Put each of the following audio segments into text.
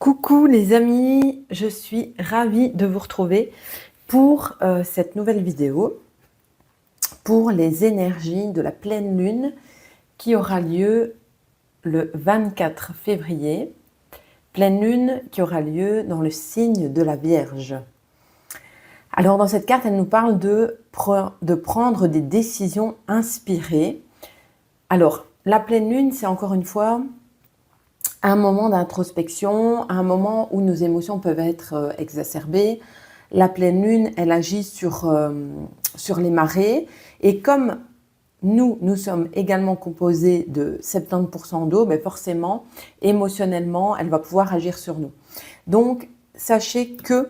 Coucou les amis, je suis ravie de vous retrouver pour cette nouvelle vidéo pour les énergies de la pleine lune qui aura lieu le 24 février, pleine lune qui aura lieu dans le signe de la Vierge. Alors dans cette carte, elle nous parle de prendre des décisions inspirées. Alors la pleine lune, c'est encore une fois un moment d'introspection, un moment où nos émotions peuvent être exacerbées. La pleine lune, elle agit sur les marées. Et comme nous sommes également composés de 70% d'eau, mais forcément, émotionnellement, elle va pouvoir agir sur nous. Donc, sachez que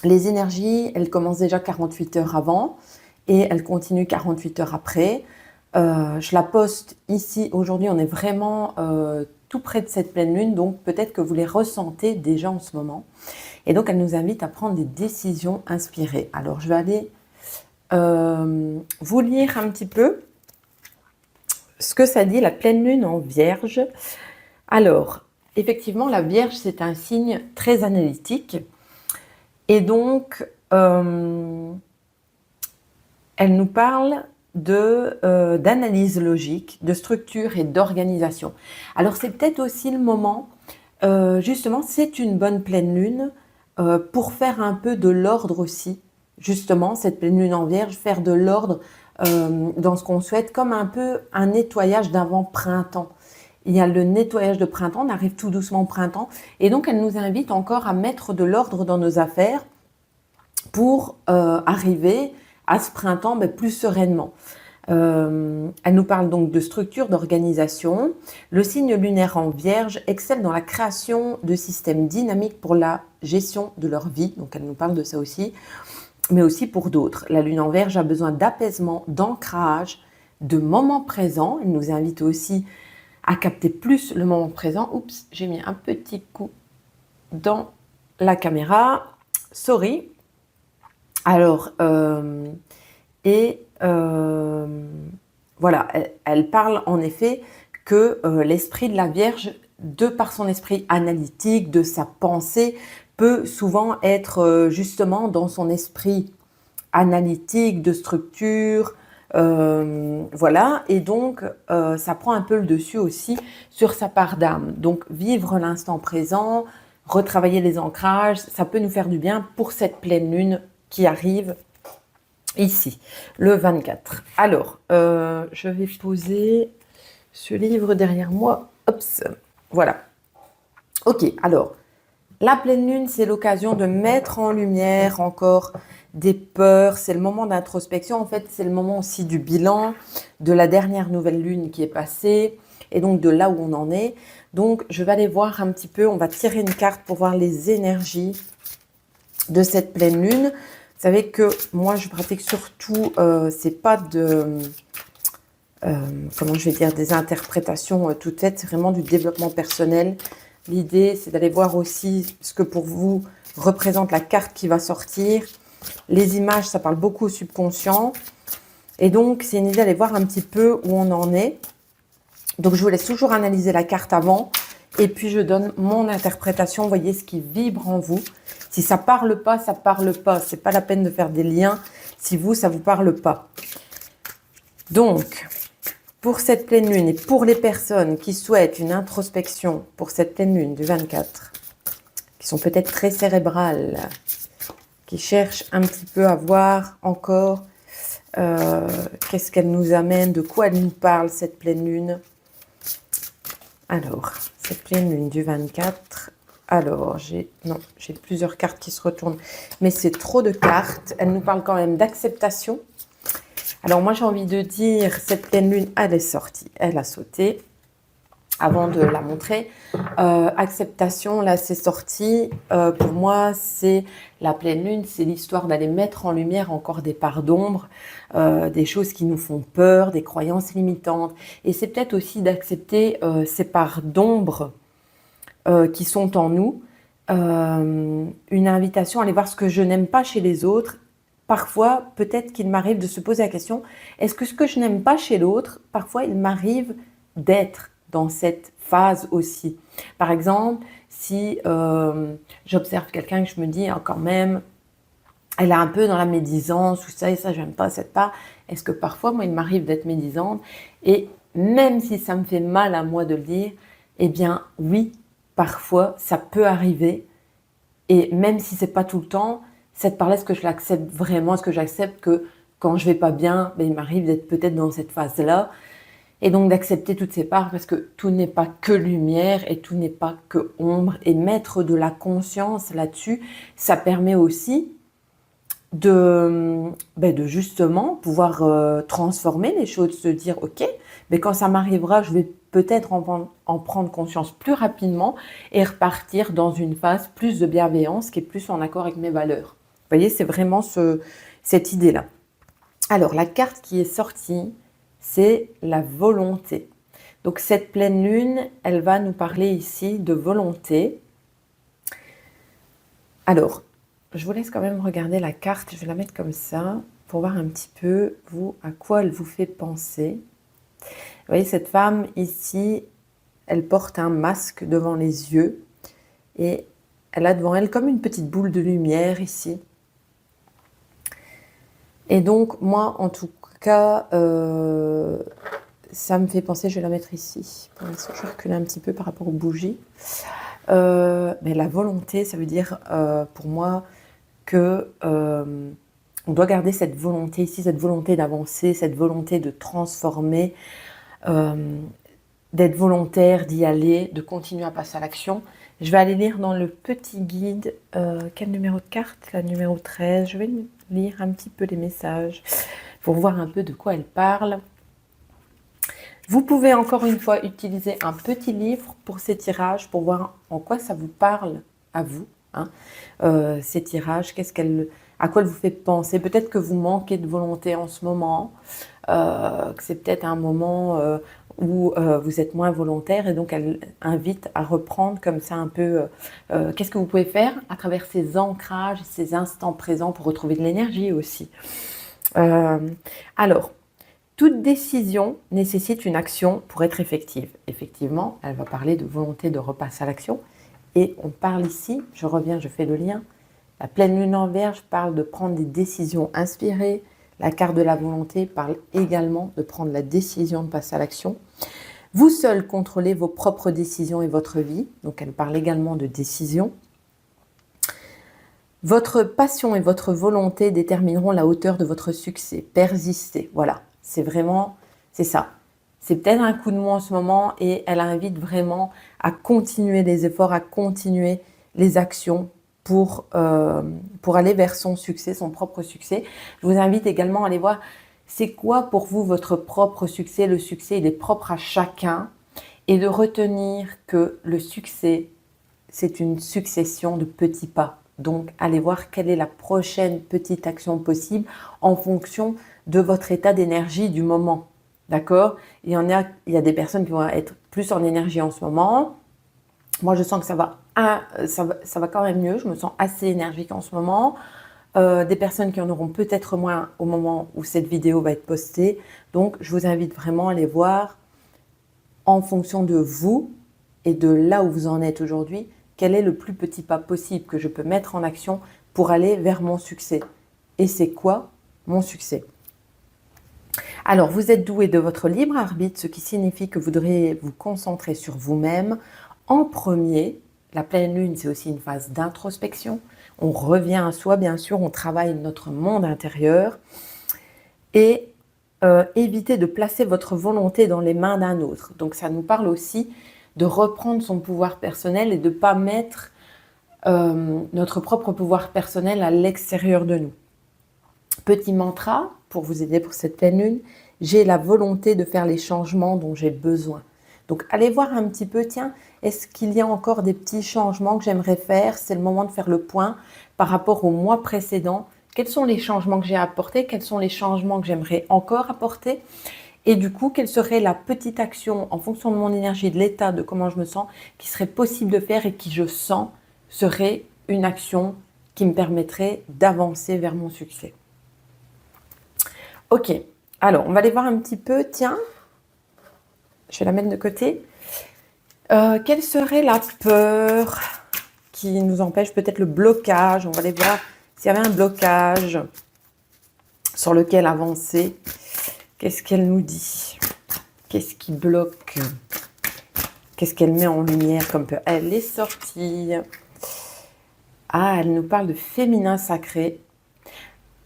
les énergies, elles commencent déjà 48 heures avant et elles continuent 48 heures après. Je la poste ici. Aujourd'hui, on est vraiment tout près de cette pleine lune, donc peut-être que vous les ressentez déjà en ce moment. Et donc, elle nous invite à prendre des décisions inspirées. Alors, je vais aller vous lire un petit peu ce que ça dit, la pleine lune en Vierge. Alors, effectivement, la Vierge, c'est un signe très analytique. Et donc, elle nous parle d'analyse logique, de structure et d'organisation. Alors c'est peut-être aussi le moment, justement, c'est une bonne pleine lune pour faire un peu de l'ordre aussi, justement, cette pleine lune en Vierge, faire de l'ordre dans ce qu'on souhaite, comme un peu un nettoyage d'avant-printemps. Il y a le nettoyage de printemps, on arrive tout doucement au printemps, et donc elle nous invite encore à mettre de l'ordre dans nos affaires pour arriver à ce printemps plus sereinement. Elle nous parle donc de structure, d'organisation. Le signe lunaire en Vierge excelle dans la création de systèmes dynamiques pour la gestion de leur vie. Donc elle nous parle de ça aussi, mais aussi pour d'autres. La lune en Vierge a besoin d'apaisement, d'ancrage, de moment présent. Elle nous invite aussi à capter plus le moment présent. Oups, j'ai mis un petit coup dans la caméra. Sorry. Alors, voilà, elle parle en effet que l'esprit de la Vierge, de par son esprit analytique, de sa pensée, peut souvent être justement dans son esprit analytique, de structure, voilà, et donc ça prend un peu le dessus aussi sur sa part d'âme. Donc vivre l'instant présent, retravailler les ancrages, ça peut nous faire du bien pour cette pleine lune qui arrive ici, le 24. Alors, je vais poser ce livre derrière moi. Oups, voilà. Ok, alors, la pleine lune, c'est l'occasion de mettre en lumière encore des peurs. C'est le moment d'introspection. En fait, c'est le moment aussi du bilan de la dernière nouvelle lune qui est passée et donc de là où on en est. Donc, je vais aller voir un petit peu. On va tirer une carte pour voir les énergies de cette pleine lune. Vous savez que moi, je pratique surtout, c'est pas de, comment je vais dire, des interprétations toutes faites, c'est vraiment du développement personnel. L'idée, c'est d'aller voir aussi ce que pour vous représente la carte qui va sortir. Les images, ça parle beaucoup au subconscient. Et donc, c'est une idée d'aller voir un petit peu où on en est. Donc, je vous laisse toujours analyser la carte avant. Et puis, je donne mon interprétation. Vous voyez ce qui vibre en vous. Si ça parle pas, ça parle pas. C'est pas la peine de faire des liens si vous, ça vous parle pas. Donc, pour cette pleine lune et pour les personnes qui souhaitent une introspection pour cette pleine lune du 24, qui sont peut-être très cérébrales, qui cherchent un petit peu à voir encore qu'est-ce qu'elle nous amène, de quoi elle nous parle, cette pleine lune. Alors, cette pleine lune du 24... Alors, j'ai plusieurs cartes qui se retournent, mais c'est trop de cartes. Elle nous parle quand même d'acceptation. Alors, moi, j'ai envie de dire, cette pleine lune, elle est sortie. Elle a sauté avant de la montrer. Acceptation, là, c'est sorti. Pour moi, c'est la pleine lune, c'est l'histoire d'aller mettre en lumière encore des parts d'ombre, des choses qui nous font peur, des croyances limitantes. Et c'est peut-être aussi d'accepter ces parts d'ombre qui sont en nous, une invitation à aller voir ce que je n'aime pas chez les autres. Parfois, peut-être qu'il m'arrive de se poser la question, est-ce que ce que je n'aime pas chez l'autre, parfois il m'arrive d'être dans cette phase aussi. Par exemple, si j'observe quelqu'un que je me dis quand même, elle est un peu dans la médisance ou ça et ça, j'aime pas cette part. Est-ce que parfois, moi, il m'arrive d'être médisante et même si ça me fait mal à moi de le dire, eh bien oui, parfois ça peut arriver et même si c'est pas tout le temps, cette part-là, est-ce que je l'accepte vraiment? Est-ce que j'accepte que quand je vais pas bien, ben, il m'arrive d'être peut-être dans cette phase-là et donc d'accepter toutes ces parts parce que tout n'est pas que lumière et tout n'est pas que ombre et mettre de la conscience là-dessus, ça permet aussi de justement pouvoir transformer les choses, se dire ok, mais quand ça m'arrivera, je vais peut-être en prendre conscience plus rapidement et repartir dans une phase plus de bienveillance qui est plus en accord avec mes valeurs. Vous voyez, c'est vraiment cette idée-là. Alors, la carte qui est sortie, c'est la volonté. Donc, cette pleine lune, elle va nous parler ici de volonté. Alors, je vous laisse quand même regarder la carte, je vais la mettre comme ça pour voir un petit peu, vous, à quoi elle vous fait penser. Vous voyez, cette femme ici, elle porte un masque devant les yeux et elle a devant elle comme une petite boule de lumière ici. Et donc, moi, en tout cas, ça me fait penser, je vais la mettre ici, pour l'instant, je recule un petit peu par rapport aux bougies. Mais la volonté, ça veut dire, pour moi, que on doit garder cette volonté ici, cette volonté d'avancer, cette volonté de transformer, d'être volontaire, d'y aller, de continuer à passer à l'action. Je vais aller lire dans le petit guide, quel numéro de carte? La numéro 13. Je vais lire un petit peu les messages pour voir un peu de quoi elle parle. Vous pouvez encore une fois utiliser un petit livre pour ces tirages, pour voir en quoi ça vous parle à vous. Hein. Ces tirages, à quoi elle vous fait penser. Peut-être que vous manquez de volonté en ce moment, que c'est peut-être un moment où vous êtes moins volontaire et donc elle invite à reprendre comme ça un peu qu'est-ce que vous pouvez faire à travers ces ancrages, ces instants présents pour retrouver de l'énergie aussi. Alors, toute décision nécessite une action pour être effective. Effectivement, elle va parler de volonté de repasser à l'action. Et on parle ici, je reviens, je fais le lien, la pleine lune en Vierge parle de prendre des décisions inspirées. La carte de la volonté parle également de prendre la décision de passer à l'action. Vous seul contrôlez vos propres décisions et votre vie. Donc elle parle également de décision. Votre passion et votre volonté détermineront la hauteur de votre succès. Persistez, voilà. C'est vraiment, c'est ça. C'est peut-être un coup de mou en ce moment et elle invite vraiment à continuer les efforts, à continuer les actions pour aller vers son succès, son propre succès. Je vous invite également à aller voir c'est quoi pour vous votre propre succès. Le succès, il est propre à chacun et de retenir que le succès, c'est une succession de petits pas. Donc, allez voir quelle est la prochaine petite action possible en fonction de votre état d'énergie du moment. D'accord? Il y a des personnes qui vont être plus en énergie en ce moment. Moi, je sens que ça va quand même mieux. Je me sens assez énergique en ce moment. Des personnes qui en auront peut-être moins au moment où cette vidéo va être postée. Donc, je vous invite vraiment à aller voir en fonction de vous et de là où vous en êtes aujourd'hui, quel est le plus petit pas possible que je peux mettre en action pour aller vers mon succès. Et c'est quoi mon succès? Alors, vous êtes doué de votre libre arbitre, ce qui signifie que vous devrez vous concentrer sur vous-même. En premier, la pleine lune, c'est aussi une phase d'introspection. On revient à soi, bien sûr, on travaille notre monde intérieur. Et évitez de placer votre volonté dans les mains d'un autre. Donc, ça nous parle aussi de reprendre son pouvoir personnel et de ne pas mettre notre propre pouvoir personnel à l'extérieur de nous. Petit mantra pour vous aider pour cette pleine lune, j'ai la volonté de faire les changements dont j'ai besoin. Donc allez voir un petit peu, tiens, est-ce qu'il y a encore des petits changements que j'aimerais faire? C'est le moment de faire le point par rapport au mois précédent. Quels sont les changements que j'ai apportés? Quels sont les changements que j'aimerais encore apporter? Et du coup, quelle serait la petite action en fonction de mon énergie, de l'état, de comment je me sens, qui serait possible de faire et qui, je sens, serait une action qui me permettrait d'avancer vers mon succès. Ok, alors on va aller voir un petit peu, tiens, Je vais la mettre de côté. Quelle serait la peur qui nous empêche, peut-être le blocage? On va aller voir s'il y avait un blocage sur lequel avancer. Qu'est-ce qu'elle nous dit? Qu'est-ce qui bloque? Qu'est-ce qu'elle met en lumière comme peur? Elle est sortie. Ah, elle nous parle de féminin sacré.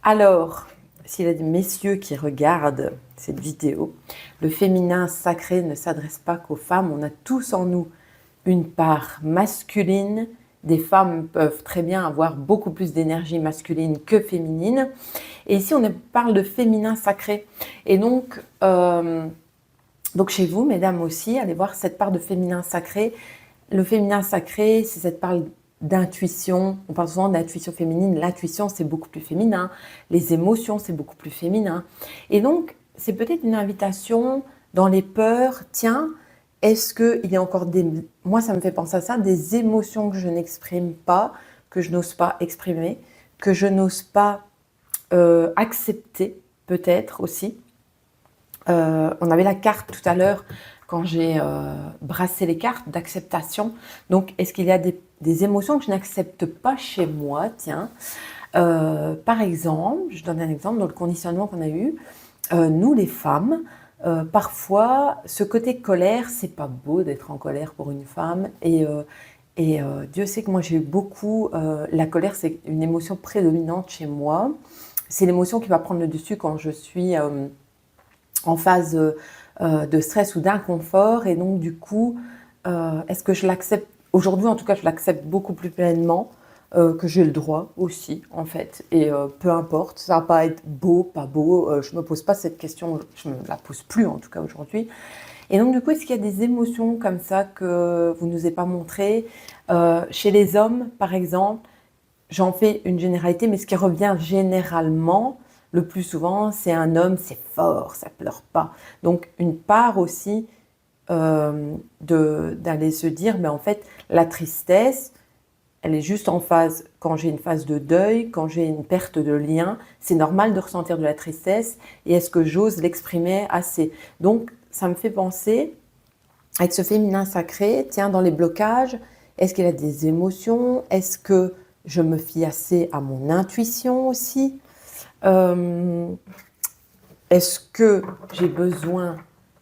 Alors, s'il y a des messieurs qui regardent cette vidéo, le féminin sacré ne s'adresse pas qu'aux femmes. On a tous en nous une part masculine. Des femmes peuvent très bien avoir beaucoup plus d'énergie masculine que féminine. Et ici, on parle de féminin sacré. Et donc chez vous, mesdames aussi, allez voir cette part de féminin sacré. Le féminin sacré, c'est cette part d'intuition. On parle souvent d'intuition féminine. L'intuition, c'est beaucoup plus féminin. Les émotions, c'est beaucoup plus féminin. Et donc, c'est peut-être une invitation dans les peurs. Tiens, est-ce qu'il y a encore des... Moi, ça me fait penser à ça, des émotions que je n'exprime pas, que je n'ose pas exprimer, que je n'ose pas accepter, peut-être aussi. On avait la carte tout à l'heure quand j'ai brassé les cartes d'acceptation. Donc, est-ce qu'il y a des émotions que je n'accepte pas chez moi? Tiens, par exemple, je donne un exemple dans le conditionnement qu'on a eu. Nous, les femmes, parfois, ce côté colère, c'est pas beau d'être en colère pour une femme. Et Dieu sait que moi, j'ai eu beaucoup... la colère, c'est une émotion prédominante chez moi. C'est l'émotion qui va prendre le dessus quand je suis... en phase de stress ou d'inconfort, et donc du coup, est-ce que je l'accepte? Aujourd'hui, en tout cas, je l'accepte beaucoup plus pleinement, que j'ai le droit aussi, en fait, et peu importe, ça va pas être beau, pas beau, je me pose pas cette question, je me la pose plus en tout cas aujourd'hui. Et donc du coup, est-ce qu'il y a des émotions comme ça que vous nous avez pas montrées? Chez les hommes, par exemple, j'en fais une généralité, mais ce qui revient généralement, le plus souvent, c'est un homme, c'est fort, ça pleure pas. Donc une part aussi d'aller se dire, mais en fait, la tristesse, elle est juste en phase, quand j'ai une phase de deuil, quand j'ai une perte de lien, c'est normal de ressentir de la tristesse, et est-ce que j'ose l'exprimer assez? Donc ça me fait penser, avec ce féminin sacré, tiens, dans les blocages, est-ce qu'il y a des émotions? Est-ce que je me fie assez à mon intuition aussi? Est-ce que j'ai besoin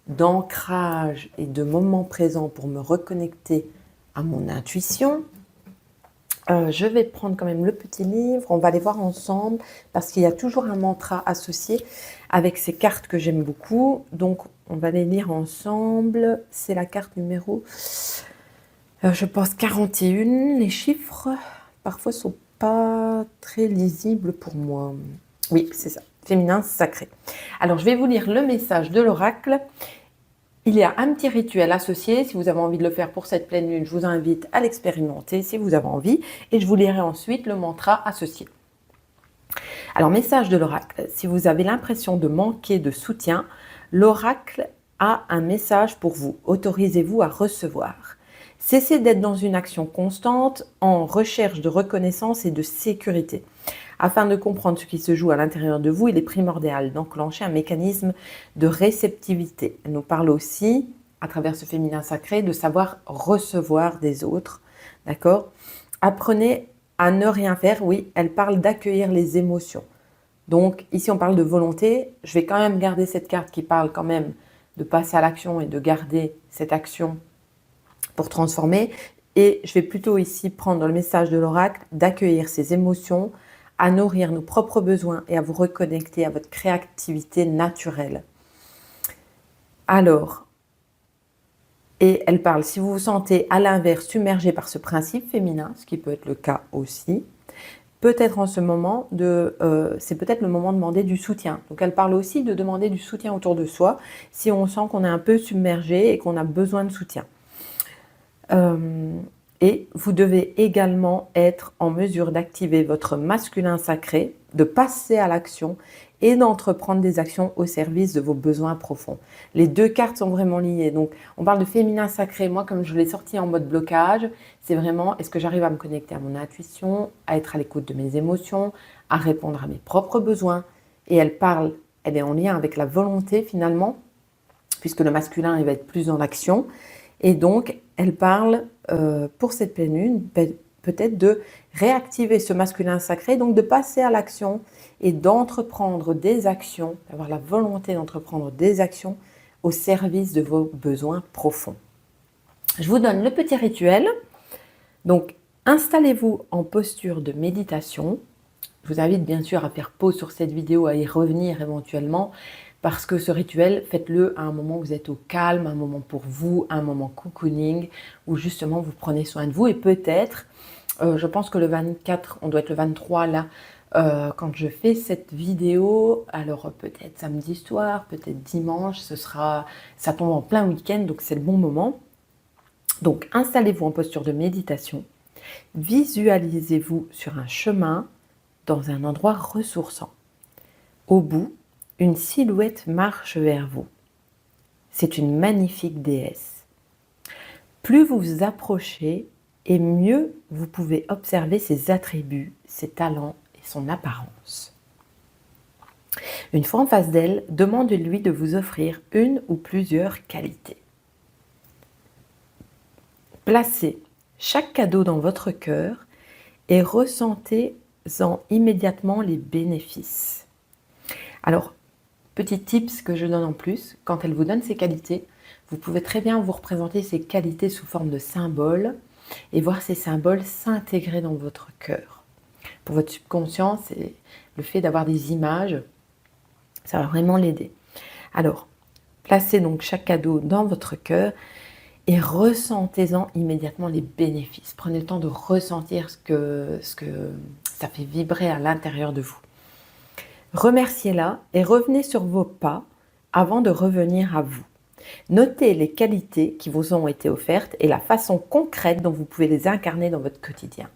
d'ancrage et de moments présents pour me reconnecter à mon intuition? Je vais prendre quand même le petit livre, on va les voir ensemble parce qu'il y a toujours un mantra associé avec ces cartes que j'aime beaucoup. Donc on va les lire ensemble. C'est la carte numéro, je pense 41. Les chiffres parfois sont pas très lisibles pour moi. Oui, c'est ça, féminin sacré. Alors, je vais vous lire le message de l'oracle. Il y a un petit rituel associé. Si vous avez envie de le faire pour cette pleine lune, je vous invite à l'expérimenter si vous avez envie. Et je vous lirai ensuite le mantra associé. Alors, message de l'oracle. Si vous avez l'impression de manquer de soutien, l'oracle a un message pour vous. Autorisez-vous à recevoir. Cessez d'être dans une action constante en recherche de reconnaissance et de sécurité. Afin de comprendre ce qui se joue à l'intérieur de vous, il est primordial d'enclencher un mécanisme de réceptivité. Elle nous parle aussi, à travers ce féminin sacré, de savoir recevoir des autres. D'accord? Apprenez à ne rien faire. Oui, elle parle d'accueillir les émotions. Donc ici, on parle de volonté. Je vais quand même garder cette carte qui parle quand même de passer à l'action et de garder cette action pour transformer. Et je vais plutôt ici prendre dans le message de l'oracle d'accueillir ces émotions, à nourrir nos propres besoins et à vous reconnecter à votre créativité naturelle. Alors, et elle parle, si vous vous sentez à l'inverse submergé par ce principe féminin, ce qui peut être le cas aussi, peut-être en ce moment, c'est peut-être le moment de demander du soutien. Donc elle parle aussi de demander du soutien autour de soi, si on sent qu'on est un peu submergé et qu'on a besoin de soutien. Et vous devez également être en mesure d'activer votre masculin sacré, de passer à l'action et d'entreprendre des actions au service de vos besoins profonds. Les deux cartes sont vraiment liées. Donc, on parle de féminin sacré. Moi, comme je l'ai sorti en mode blocage, c'est vraiment, est-ce que j'arrive à me connecter à mon intuition, à être à l'écoute de mes émotions, à répondre à mes propres besoins? Et elle est en lien avec la volonté finalement. puisque le masculin, il va être plus dans l'action. Et donc, elle parle, pour cette pleine lune, peut-être de réactiver ce masculin sacré, donc de passer à l'action et d'entreprendre des actions, d'avoir la volonté d'entreprendre des actions au service de vos besoins profonds. Je vous donne le petit rituel. Donc, installez-vous en posture de méditation. Je vous invite bien sûr à faire pause sur cette vidéo, à y revenir éventuellement, parce que ce rituel, faites-le à un moment où vous êtes au calme, un moment pour vous, un moment cocooning, où justement vous prenez soin de vous. Et peut-être, je pense que le 24, on doit être le 23 là, quand je fais cette vidéo, alors peut-être samedi soir, peut-être dimanche, ça tombe en plein week-end, donc c'est le bon moment. Donc installez-vous en posture de méditation, visualisez-vous sur un chemin dans un endroit ressourçant. Au bout, une silhouette marche vers vous. C'est une magnifique déesse. Plus vous vous approchez, et mieux vous pouvez observer ses attributs, ses talents et son apparence. Une fois en face d'elle, demandez-lui de vous offrir une ou plusieurs qualités. Placez chaque cadeau dans votre cœur et ressentez-en immédiatement les bénéfices. Alors, petit tips que je donne en plus, quand elle vous donne ces qualités, vous pouvez très bien vous représenter ces qualités sous forme de symboles et voir ces symboles s'intégrer dans votre cœur. Pour votre subconscient, c'est le fait d'avoir des images, ça va vraiment l'aider. Alors, placez donc chaque cadeau dans votre cœur et ressentez-en immédiatement les bénéfices. Prenez le temps de ressentir ce que ça fait vibrer à l'intérieur de vous. Remerciez-la et revenez sur vos pas avant de revenir à vous. Notez les qualités qui vous ont été offertes et la façon concrète dont vous pouvez les incarner dans votre quotidien.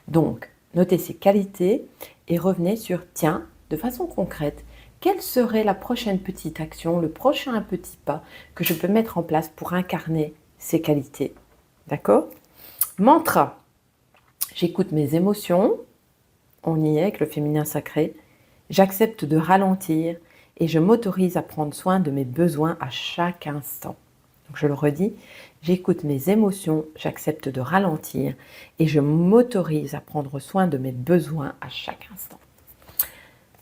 Donc, notez ces qualités et revenez sur, tiens, de façon concrète, quelle serait la prochaine petite action, le prochain petit pas que je peux mettre en place pour incarner ces qualités. D'accord? Mantra. J'écoute mes émotions. On y est avec le féminin sacré. J'accepte de ralentir et je m'autorise à prendre soin de mes besoins à chaque instant. Donc je le redis, j'écoute mes émotions, j'accepte de ralentir et je m'autorise à prendre soin de mes besoins à chaque instant.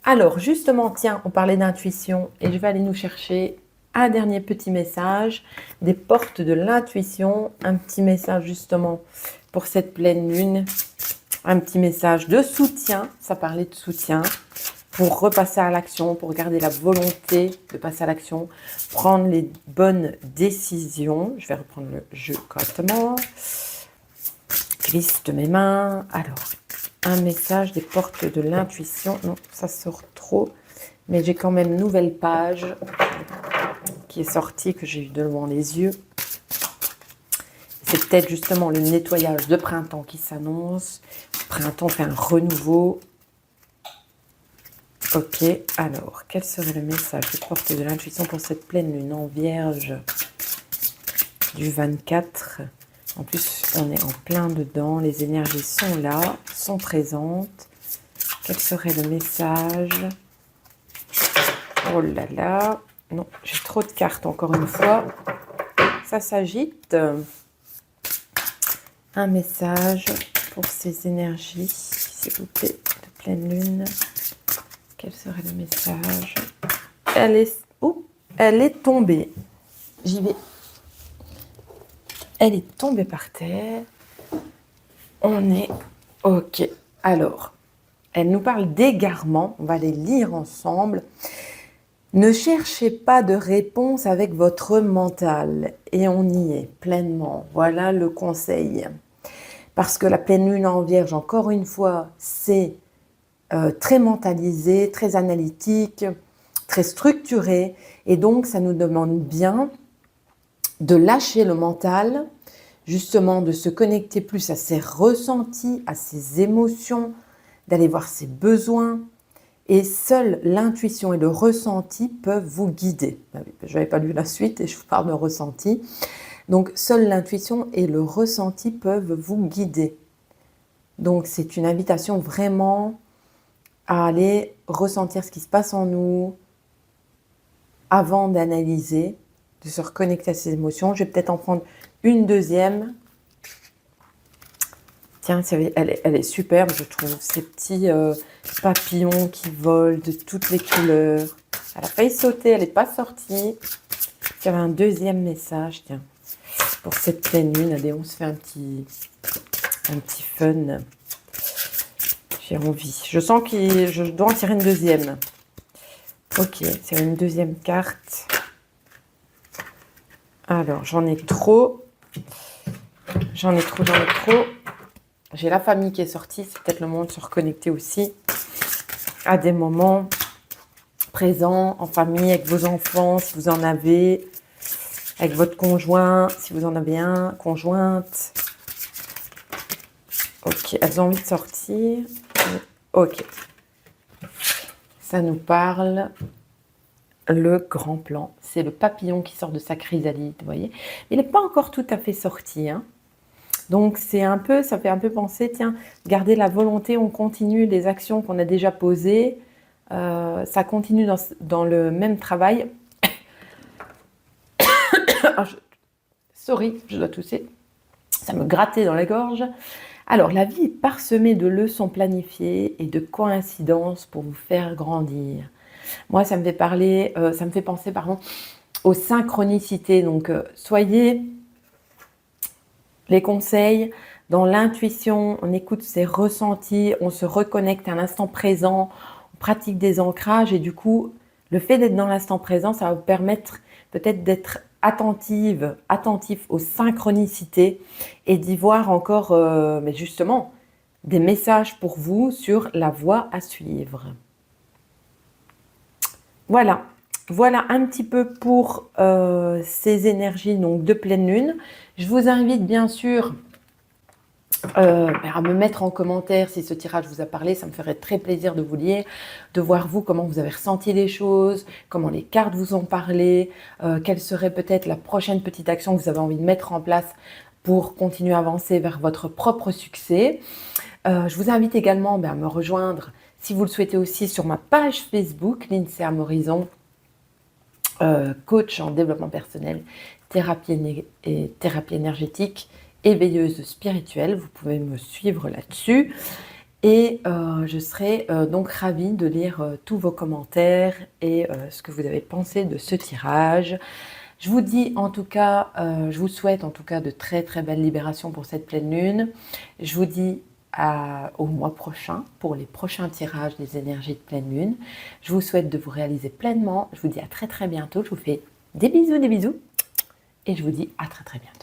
Alors justement, tiens, on parlait d'intuition et je vais aller nous chercher un dernier petit message des portes de l'intuition, un petit message justement pour cette pleine lune, un petit message de soutien, ça parlait de soutien, pour repasser à l'action, pour garder la volonté de passer à l'action, prendre les bonnes décisions. Je vais reprendre le jeu correctement. Glisse de mes mains. Alors, un message des portes de l'intuition. Non, ça sort trop. Mais j'ai quand même une nouvelle page qui est sortie, que j'ai eu devant les yeux. C'est peut-être justement le nettoyage de printemps qui s'annonce. Printemps fait un renouveau. Ok, alors, quel serait le message des portes de l'intuition pour cette pleine lune en Vierge du 24? En plus, on est en plein dedans, les énergies sont là, sont présentes. Quel serait le message? Oh là là, non, j'ai trop de cartes encore une fois. Ça s'agite. Un message pour ces énergies, s'il vous plaît, de pleine lune. Quel serait le message? Elle est tombée. J'y vais. Elle est tombée par terre. On est OK. Alors, elle nous parle d'égarement. On va les lire ensemble. Ne cherchez pas de réponse avec votre mental. Et on y est pleinement. Voilà le conseil. Parce que la pleine lune en Vierge, encore une fois, c'est très mentalisé, très analytique, très structuré. Et donc, ça nous demande bien de lâcher le mental, justement de se connecter plus à ses ressentis, à ses émotions, d'aller voir ses besoins. Et seule l'intuition et le ressenti peuvent vous guider. Je n'avais pas lu la suite et je vous parle de ressenti. Donc, seule l'intuition et le ressenti peuvent vous guider. Donc, c'est une invitation vraiment à aller ressentir ce qui se passe en nous avant d'analyser de se reconnecter à ses émotions. Je vais peut-être en prendre une deuxième. Tiens, elle est superbe, je trouve. Ces petits papillons qui volent de toutes les couleurs. Elle a failli sauter, elle n'est pas sortie. Il y avait un deuxième message, tiens. Pour cette pleine lune, allez, on se fait un petit fun. J'ai envie. Je sens que je dois en tirer une deuxième. Ok, c'est une deuxième carte. Alors, j'en ai trop. J'en ai trop. J'ai la famille qui est sortie. C'est peut-être le moment de se reconnecter aussi à des moments présents en famille, avec vos enfants, si vous en avez, avec votre conjoint, si vous en avez un, conjointe. Ok, elles ont envie de sortir. Ok. Ça nous parle. Le grand plan, c'est le papillon qui sort de sa chrysalide, vous voyez. Il n'est pas encore tout à fait sorti, hein. Donc c'est un peu, ça fait un peu penser, tiens, garder la volonté, on continue les actions qu'on a déjà posées, ça continue dans le même travail. Sorry, je dois tousser, ça me grattait dans la gorge. Alors la vie est parsemée de leçons planifiées et de coïncidences pour vous faire grandir. Moi, ça me fait penser, aux synchronicités. Donc, soyez les conseils dans l'intuition, on écoute ses ressentis, on se reconnecte à l'instant présent, on pratique des ancrages et du coup, le fait d'être dans l'instant présent, ça va vous permettre peut-être d'être attentif aux synchronicités et d'y voir encore, mais justement, des messages pour vous sur la voie à suivre. Voilà un petit peu pour ces énergies donc, de pleine lune. Je vous invite bien sûr à me mettre en commentaire si ce tirage vous a parlé. Ça me ferait très plaisir de vous lire, de voir vous comment vous avez ressenti les choses, comment les cartes vous ont parlé, quelle serait peut-être la prochaine petite action que vous avez envie de mettre en place pour continuer à avancer vers votre propre succès. Je vous invite également à me rejoindre si vous le souhaitez aussi sur ma page Facebook, Lindsay Horizon, coach en développement personnel, thérapie énergétique, éveilleuse spirituelle. Vous pouvez me suivre là-dessus. Et je serai donc ravie de lire tous vos commentaires et ce que vous avez pensé de ce tirage. Je vous dis en tout cas, je vous souhaite en tout cas de très très belles libérations pour cette pleine lune. Je vous dis au mois prochain pour les prochains tirages des énergies de pleine lune. Je vous souhaite de vous réaliser pleinement. Je vous dis à très très bientôt. Je vous fais des bisous et je vous dis à très très bientôt.